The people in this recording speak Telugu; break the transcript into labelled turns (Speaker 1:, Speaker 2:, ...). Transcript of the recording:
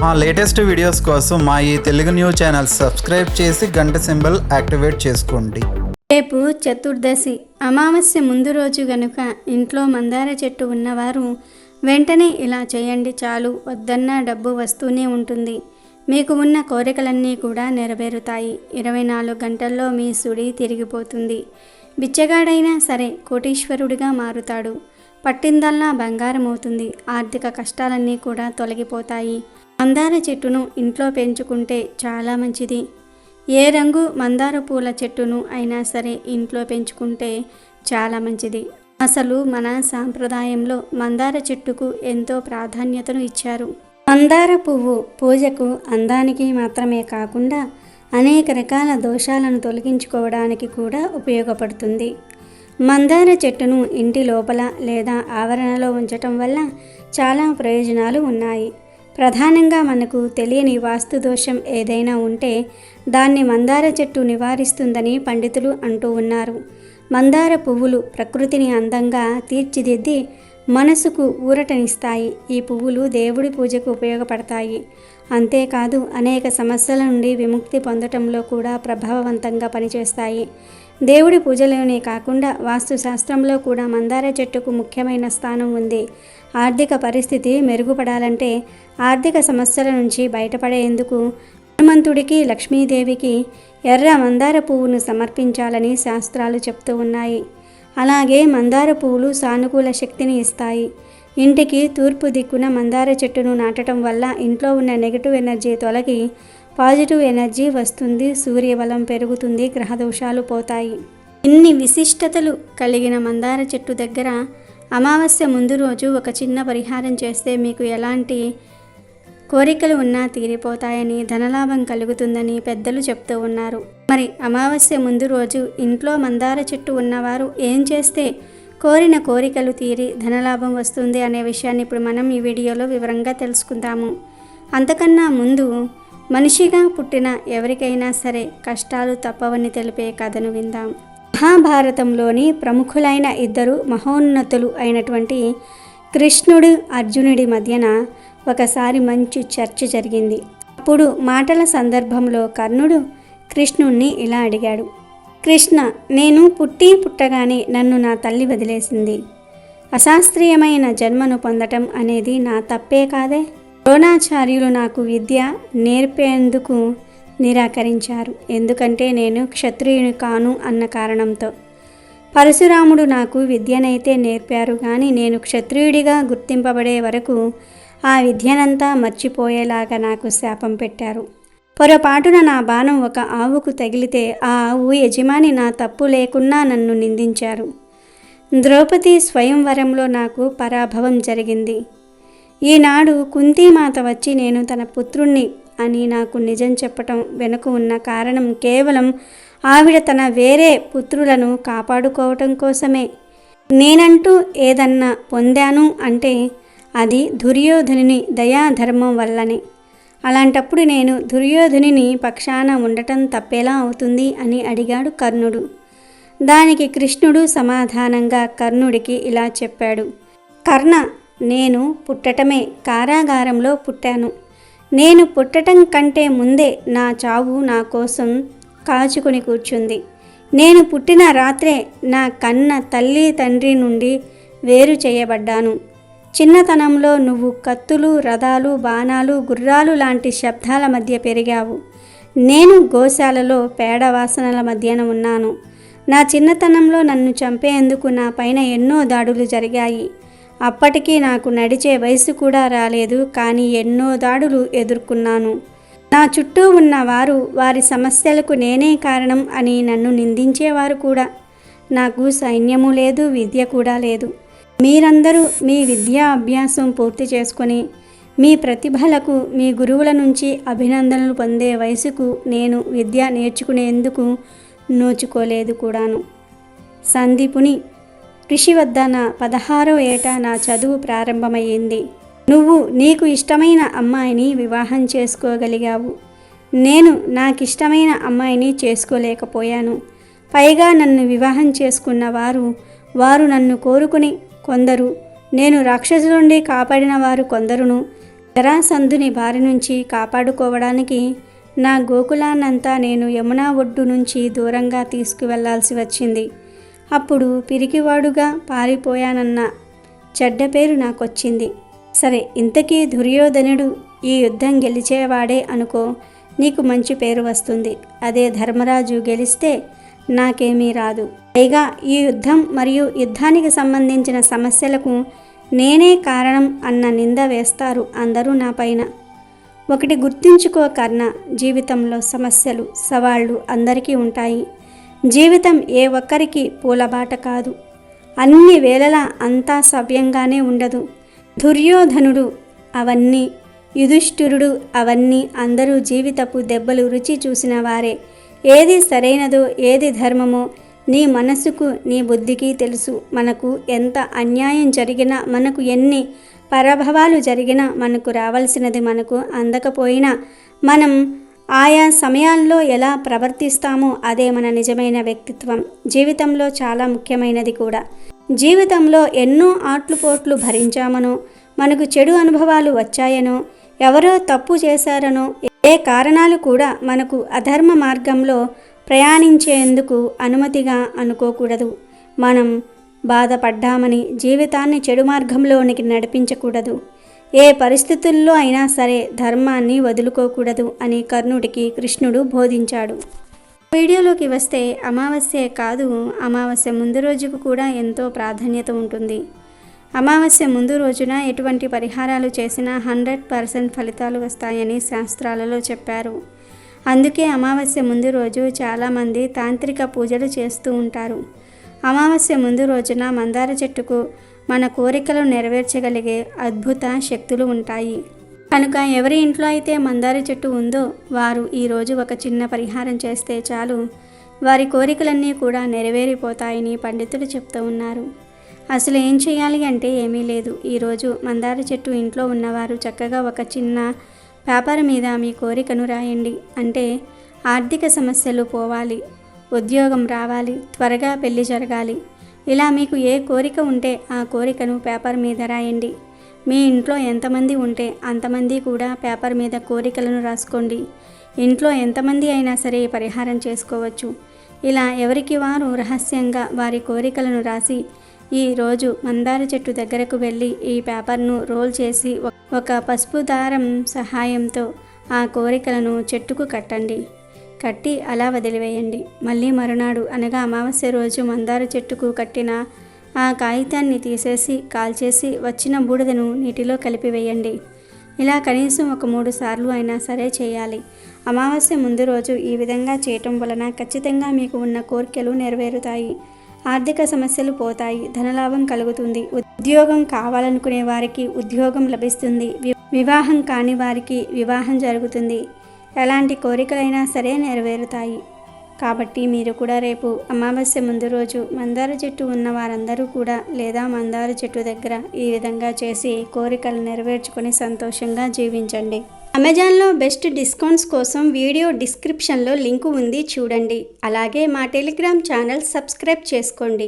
Speaker 1: మా లేటెస్ట్ వీడియోస్ కోసం మా ఈ తెలుగు న్యూస్ ఛానల్ సబ్స్క్రైబ్ చేసి గంట సింబల్ యాక్టివేట్ చేసుకోండి.
Speaker 2: రేపు చతుర్దశి అమావాస్య ముందు రోజు గనుక ఇంట్లో మందార చెట్టు ఉన్నవారు వెంటనే ఇలా చేయండి చాలు. వద్దన్న డబ్బు వస్తూనే ఉంటుంది. మీకు ఉన్న కోరికలన్నీ కూడా నెరవేరుతాయి. 24 గంటల్లో మీ సుడి తిరిగిపోతుంది. బిచ్చగాడైనా సరే కోటీశ్వరుడిగా మారుతాడు. పట్టిందల్లా బంగారం అవుతుంది. ఆర్థిక కష్టాలన్నీ కూడా తొలగిపోతాయి. మందార చెట్టును ఇంట్లో పెంచుకుంటే చాలా మంచిది. ఏ రంగు మందార పూల చెట్టును అయినా సరే ఇంట్లో పెంచుకుంటే చాలా మంచిది. అసలు మన సాంప్రదాయంలో మందార చెట్టుకు ఎంతో ప్రాధాన్యతను ఇచ్చారు. మందార పువ్వు పూజకు అందానికి మాత్రమే కాకుండా అనేక రకాల దోషాలను తొలగించుకోవడానికి కూడా ఉపయోగపడుతుంది. మందార చెట్టును ఇంటి లోపల లేదా ఆవరణలో ఉంచటం వల్ల చాలా ప్రయోజనాలు ఉన్నాయి. ప్రధానంగా మనకు తెలియని వాస్తు దోషం ఏదైనా ఉంటే దాన్ని మందార చెట్టు నివారిస్తుందని పండితులు అంటూ ఉన్నారు. మందార పువ్వులు ప్రకృతిని అందంగా తీర్చిదిద్ది మనసుకు ఊరటనిస్తాయి. ఈ పువ్వులు దేవుడి పూజకు ఉపయోగపడతాయి. అంతేకాదు అనేక సమస్యల నుండి విముక్తి పొందటంలో కూడా ప్రభావవంతంగా పనిచేస్తాయి. దేవుడి పూజలోనే కాకుండా వాస్తుశాస్త్రంలో కూడా మందార చెట్టుకు ముఖ్యమైన స్థానం ఉంది. ఆర్థిక పరిస్థితి మెరుగుపడాలంటే, ఆర్థిక సమస్యల నుంచి బయటపడేందుకు హనుమంతుడికి లక్ష్మీదేవికి ఎర్ర మందార పువ్వును సమర్పించాలని శాస్త్రాలు చెప్తూ ఉన్నాయి. అలాగే మందార పువ్వులు సానుకూల శక్తిని ఇస్తాయి. ఇంటికి తూర్పు దిక్కున మందార చెట్టును నాటడం వల్ల ఇంట్లో ఉన్న నెగిటివ్ ఎనర్జీ తొలగి పాజిటివ్ ఎనర్జీ వస్తుంది. సూర్యబలం పెరుగుతుంది. గ్రహదోషాలు పోతాయి. ఇన్ని విశిష్టతలు కలిగిన మందార చెట్టు దగ్గర అమావాస్య ముందు రోజు ఒక చిన్న పరిహారం చేస్తే మీకు ఎలాంటి కోరికలు ఉన్నా తీరిపోతాయని, ధనలాభం కలుగుతుందని పెద్దలు చెప్తూ ఉన్నారు. మరి అమావాస్య ముందు రోజు ఇంట్లో మందార చెట్టు ఉన్నవారు ఏం చేస్తే కోరిన కోరికలు తీరి ధనలాభం వస్తుంది అనే విషయాన్ని ఇప్పుడు మనం ఈ వీడియోలో వివరంగా తెలుసుకుందాము. అంతకన్నా ముందు మనిషిగా పుట్టిన ఎవరికైనా సరే కష్టాలు తప్పవని తెలిపే కథను విందాం. మహాభారతంలోని ప్రముఖులైన ఇద్దరు మహోన్నతులు అయినటువంటి కృష్ణుడు అర్జునుడి మధ్యన ఒకసారి మంచి చర్చ జరిగింది. అప్పుడు మాటల సందర్భంలో కర్ణుడు కృష్ణుణ్ణి ఇలా అడిగాడు. కృష్ణ, నేను పుట్టగానే నన్ను నా తల్లి వదిలేసింది. అశాస్త్రీయమైన జన్మను పొందటం అనేది నా తప్పే కాదే. ద్రోణాచార్యులు నాకు విద్య నేర్పేందుకు నిరాకరించారు. ఎందుకంటే నేను క్షత్రియుని కాను అన్న కారణంతో. పరశురాముడు నాకు విద్యనైతే నేర్పారు, కానీ నేను క్షత్రియుడిగా గుర్తింపబడే వరకు ఆ విద్యనంతా మర్చిపోయేలాగా నాకు శాపం పెట్టారు. పొరపాటున నా బాణం ఒక ఆవుకు తగిలితే ఆ ఆవు యజమాని నా తప్పు లేకున్నా నన్ను నిందించారు. ద్రౌపది స్వయంవరంలో నాకు పరాభవం జరిగింది. ఈనాడు కుంతీమాత వచ్చి నేను తన పుత్రుణ్ణి అని నాకు నిజం చెప్పటం వెనుక ఉన్న కారణం కేవలం ఆవిడ తన వేరే పుత్రులను కాపాడుకోవటం కోసమే. నేనంటూ ఏదన్నా పొందాను అంటే అది దుర్యోధనుని దయాధర్మం వల్లనే. అలాంటప్పుడు నేను దుర్యోధనుని పక్షాన ఉండటం తప్పేలా అవుతుంది అని అడిగాడు కర్ణుడు. దానికి కృష్ణుడు సమాధానంగా కర్ణుడికి ఇలా చెప్పాడు. కర్ణ, నేను పుట్టటమే కారాగారంలో పుట్టాను. నేను పుట్టటం కంటే ముందే నా చావు నా కోసం కాచుకొని కూర్చుంది. నేను పుట్టిన రాత్రే నా కన్న తల్లి తండ్రి నుండి వేరు చేయబడ్డాను. చిన్నతనంలో నువ్వు కత్తులు, రథాలు, బాణాలు, గుర్రాలు లాంటి శబ్దాల మధ్య పెరిగావు. నేను గోశాలలో పేడ వాసనల మధ్యన ఉన్నాను. నా చిన్నతనంలో నన్ను చంపేందుకు నా పైన ఎన్నో దాడులు జరిగాయి. అప్పటికీ నాకు నడిచే వయసు కూడా రాలేదు, కానీ ఎన్నో దాడులు ఎదుర్కొన్నాను. నా చుట్టూ ఉన్న వారు వారి సమస్యలకు నేనే కారణం అని నన్ను నిందించేవారు కూడా. నాకు సైన్యము లేదు, విద్య కూడా లేదు. మీరందరూ మీ విద్యా అభ్యాసం పూర్తి చేసుకొని మీ ప్రతిభలకు మీ గురువుల నుంచి అభినందనలు పొందే వయసుకు నేను విద్య నేర్చుకునేందుకు నోచుకోలేదు కూడాను. సందీపుని ఋషి వద్ద నా 16వ ఏట నా చదువు ప్రారంభమయ్యింది. నువ్వు నీకు ఇష్టమైన అమ్మాయిని వివాహం చేసుకోగలిగావు. నేను నాకిష్టమైన అమ్మాయిని చేసుకోలేకపోయాను. పైగా నన్ను వివాహం చేసుకున్న వారు నన్ను కోరుకుని కొందరు, నేను రాక్షసుల నుండి కాపాడిన వారు కొందరును, జరాసంధుని బారి నుంచి కాపాడుకోవడానికి నా గోకులాన్నంతా నేను యమునా ఒడ్డు నుంచి దూరంగా తీసుకువెళ్లాల్సి వచ్చింది. అప్పుడు పిరికివాడుగా పారిపోయానన్న చెడ్డ పేరు నాకొచ్చింది. సరే, ఇంతకీ దుర్యోధనుడు ఈ యుద్ధం గెలిచేవాడే అనుకో, నీకు మంచి పేరు వస్తుంది. అదే ధర్మరాజు గెలిస్తే నాకేమీ రాదు. పైగా ఈ యుద్ధం మరియు యుద్ధానికి సంబంధించిన సమస్యలకు నేనే కారణం అన్న నింద వేస్తారు అందరూ నా పైన. ఒకటి గుర్తుంచుకో కర్ణ, జీవితంలో సమస్యలు, సవాళ్లు అందరికీ ఉంటాయి. జీవితం ఏ ఒక్కరికి పూలబాట కాదు. అన్ని వేళలా అంతా సవ్యంగానే ఉండదు. దుర్యోధనుడు అవన్నీ, యుధిష్ఠిరుడు అవన్నీ, అందరూ జీవితపు దెబ్బలు రుచి చూసిన వారే. ఏది సరైనదో ఏది ధర్మమో నీ మనసుకు నీ బుద్ధికి తెలుసు. మనకు ఎంత అన్యాయం జరిగినా, మనకు ఎన్ని పరభవాలు జరిగినా, మనకు రావాల్సినది మనకు అందకపోయినా మనం ఆయా సమయాల్లో ఎలా ప్రవర్తిస్తామో అదే మన నిజమైన వ్యక్తిత్వం. జీవితంలో చాలా ముఖ్యమైనది కూడా. జీవితంలో ఎన్నో ఆట్లుపోట్లు భరించామనో, మనకు చెడు అనుభవాలు వచ్చాయనో, ఎవరో తప్పు చేశారనో, ఏ కారణాలు కూడా మనకు అధర్మ మార్గంలో ప్రయాణించేందుకు అనుమతిగా అనుకోకూడదు. మనం బాధపడ్డామని జీవితాన్ని చెడు మార్గంలోనికి నడిపించకూడదు. ఏ పరిస్థితుల్లో అయినా సరే ధర్మాన్ని వదులుకోకూడదు అని కర్ణుడికి కృష్ణుడు బోధించాడు. వీడియోలోకి వస్తే అమావాస్యే కాదు, అమావాస్య ముందు రోజుకు కూడా ఎంతో ప్రాధాన్యత ఉంటుంది. అమావాస్య ముందు రోజున ఎటువంటి పరిహారాలు చేసినా 100% ఫలితాలు వస్తాయని శాస్త్రాలలో చెప్పారు. అందుకే అమావాస్య ముందు రోజు చాలామంది తాంత్రిక పూజలు చేస్తూ ఉంటారు. అమావాస్య ముందు రోజున మందార చెట్టుకు మన కోరికలు నెరవేర్చగలిగే అద్భుత శక్తులు ఉంటాయి. కనుక ఎవరి ఇంట్లో అయితే మందార చెట్టు ఉందో వారు ఈరోజు ఒక చిన్న పరిహారం చేస్తే చాలు, వారి కోరికలన్నీ కూడా నెరవేరిపోతాయని పండితులు చెప్తూ ఉన్నారు. అసలు ఏం చేయాలి అంటే ఏమీ లేదు. ఈరోజు మందార చెట్టు ఇంట్లో ఉన్నవారు చక్కగా ఒక చిన్న పేపర్ మీద మీ కోరికను రాయండి. అంటే ఆర్థిక సమస్యలు పోవాలి, ఉద్యోగం రావాలి, త్వరగా పెళ్లి జరగాలి, ఇలా మీకు ఏ కోరిక ఉంటే ఆ కోరికను పేపర్ మీద రాయండి. మీ ఇంట్లో ఎంతమంది ఉంటే అంతమంది కూడా పేపర్ మీద కోరికలను రాసుకోండి. ఇంట్లో ఎంతమంది అయినా సరే పరిహారం చేసుకోవచ్చు. ఇలా ఎవరికి వారు రహస్యంగా వారి కోరికలను రాసి ఈరోజు మందార చెట్టు దగ్గరకు వెళ్ళి ఈ పేపర్ను రోల్ చేసి ఒక పసుపు దారం సహాయంతో ఆ కోరికలను చెట్టుకు కట్టండి. కట్టి అలా వదిలివేయండి. మళ్ళీ మరునాడు అనగా అమావాస్య రోజు మందార చెట్టుకు కట్టిన ఆ కాగితాన్ని తీసేసి కాల్చేసి వచ్చిన బూడిదను నీటిలో కలిపివేయండి. ఇలా కనీసం ఒక 3 సార్లు అయినా సరే చేయాలి. అమావాస్య ముందు రోజు ఈ విధంగా చేయటం వలన ఖచ్చితంగా మీకు ఉన్న కోరికలు నెరవేరుతాయి. ఆర్థిక సమస్యలు పోతాయి, ధనలాభం కలుగుతుంది. ఉద్యోగం కావాలనుకునే వారికి ఉద్యోగం లభిస్తుంది. వివాహం కాని వారికి వివాహం జరుగుతుంది. ఎలాంటి కోరికలైనా సరే నెరవేరుతాయి. కాబట్టి మీరు కూడా రేపు అమావాస్య ముందు రోజు మందార చెట్టు ఉన్న వారందరూ కూడా లేదా మందార చెట్టు దగ్గర ఈ విధంగా చేసి కోరికలు నెరవేర్చుకొని సంతోషంగా జీవించండి. అమెజాన్లో బెస్ట్ డిస్కౌంట్స్ కోసం వీడియో డిస్క్రిప్షన్లో లింకు ఉంది, చూడండి. అలాగే మా టెలిగ్రామ్ ఛానల్ సబ్స్క్రైబ్ చేసుకోండి.